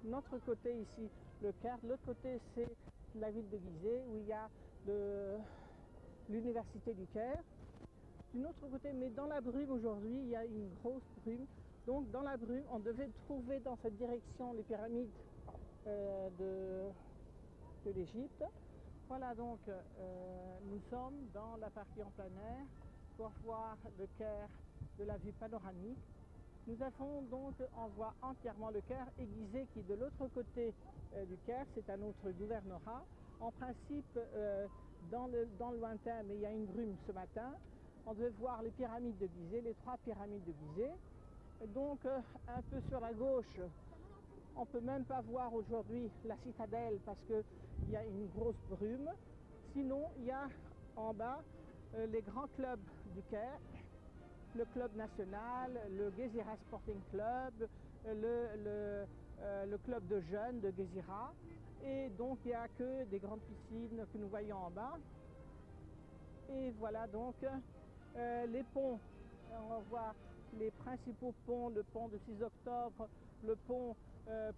notre côté ici le Caire, de l'autre côté c'est la ville de Gizeh où il y a l'université du Caire. D'une autre côté, mais dans la brume aujourd'hui, il y a une grosse brume. Donc dans la brume, on devait trouver dans cette direction les pyramides de l'Égypte. Voilà, donc nous sommes dans la partie en plein air pour voir le Caire de la vue panoramique. Nous avons donc, on voit entièrement le Caire aiguisé qui est de l'autre côté du Caire, c'est un autre gouvernorat. En principe, dans le lointain, mais il y a une brume ce matin, on devait voir les pyramides de Gizeh, les 3 pyramides de Gizeh. Donc un peu sur la gauche, on ne peut même pas voir aujourd'hui la citadelle parce qu'il y a une grosse brume. Sinon, il y a en bas les grands clubs du Caire, le club national, le Gezira Sporting Club, le club de jeunes de Gezira. Et donc il n'y a que des grandes piscines que nous voyons en bas. Et voilà donc les ponts. On va voir les principaux ponts, le pont de 6 octobre, le pont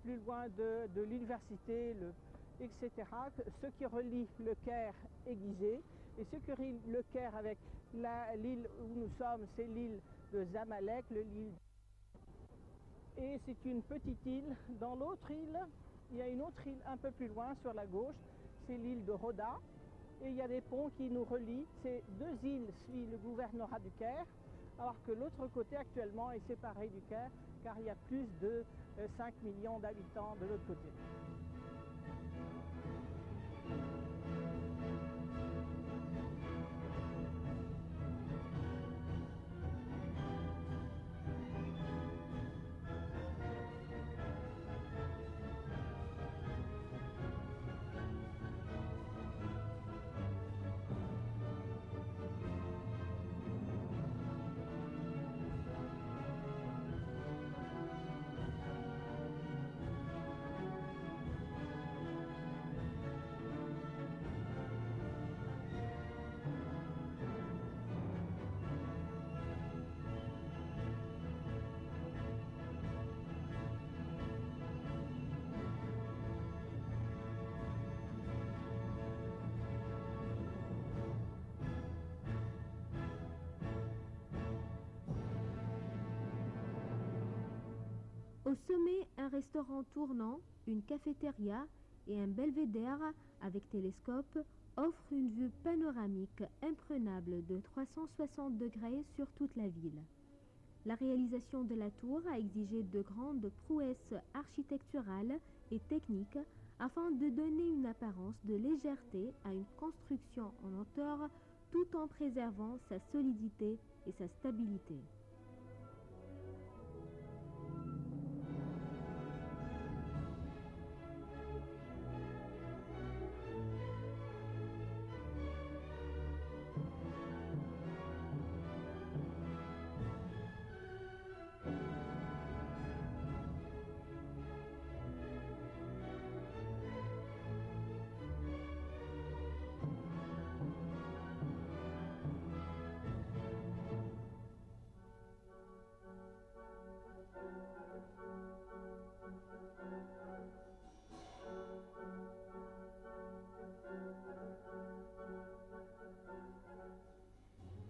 plus loin de l'université, etc. Ce qui relie le Caire et Gizeh. Et ce qui relie le Caire avec l'île où nous sommes, c'est l'île de Zamalek, l'île. Et c'est une petite île. Dans l'autre île, il y a une autre île un peu plus loin sur la gauche, c'est l'île de Roda. Et il y a des ponts qui nous relient. Ces 2 îles suivent le gouvernorat du Caire, alors que l'autre côté actuellement est séparé du Caire, car il y a plus de 5 millions d'habitants de l'autre côté. Au sommet, un restaurant tournant, une cafétéria et un belvédère avec télescope offrent une vue panoramique imprenable de 360 degrés sur toute la ville. La réalisation de la tour a exigé de grandes prouesses architecturales et techniques afin de donner une apparence de légèreté à une construction en hauteur tout en préservant sa solidité et sa stabilité.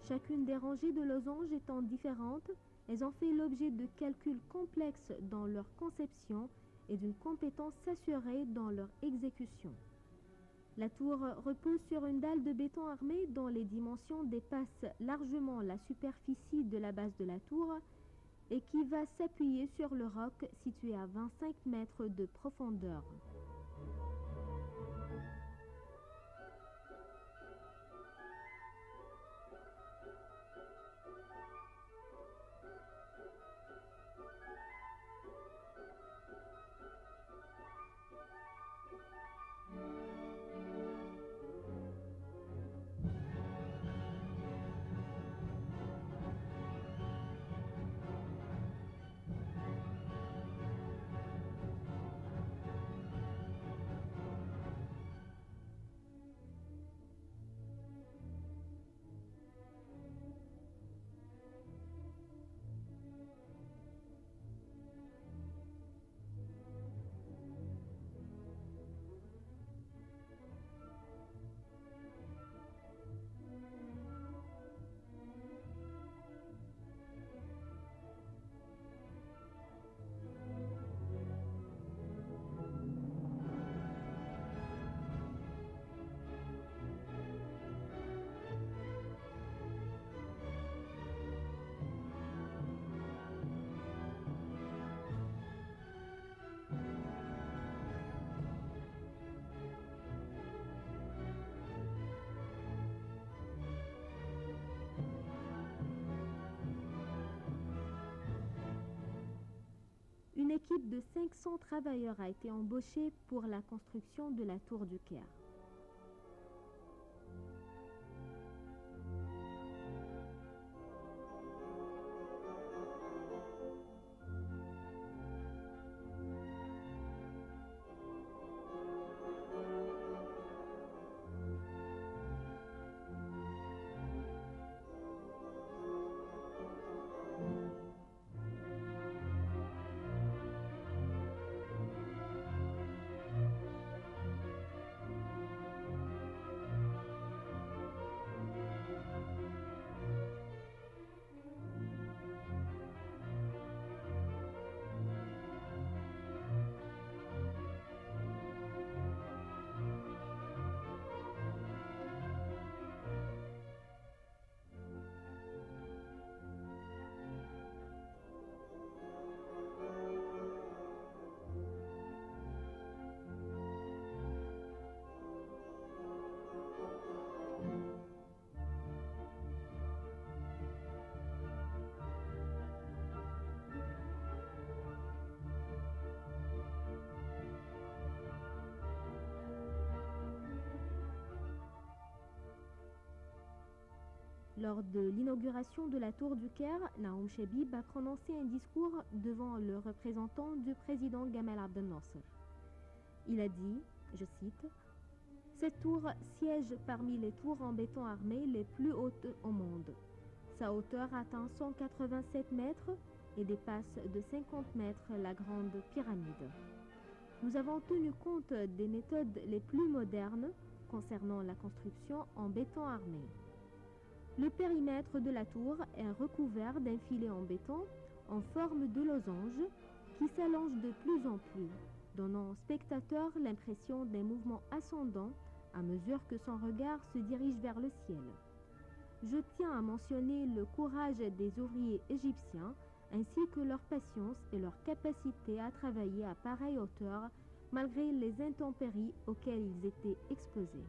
Chacune des rangées de losanges étant différentes, elles ont fait l'objet de calculs complexes dans leur conception et d'une compétence assurée dans leur exécution. La tour repose sur une dalle de béton armé dont les dimensions dépassent largement la superficie de la base de la tour et qui va s'appuyer sur le roc situé à 25 mètres de profondeur. équipe de 500 travailleurs a été embauchée pour la construction de la tour du Caire. Lors de l'inauguration de la tour du Caire, Naoum Shebib a prononcé un discours devant le représentant du président Gamal Abdel Nasser. Il a dit, je cite, « Cette tour siège parmi les tours en béton armé les plus hautes au monde. Sa hauteur atteint 187 mètres et dépasse de 50 mètres la grande pyramide. Nous avons tenu compte des méthodes les plus modernes concernant la construction en béton armé. Le périmètre de la tour est recouvert d'un filet en béton en forme de losange qui s'allonge de plus en plus, donnant au spectateur l'impression d'un mouvement ascendant à mesure que son regard se dirige vers le ciel. Je tiens à mentionner le courage des ouvriers égyptiens ainsi que leur patience et leur capacité à travailler à pareille hauteur malgré les intempéries auxquelles ils étaient exposés.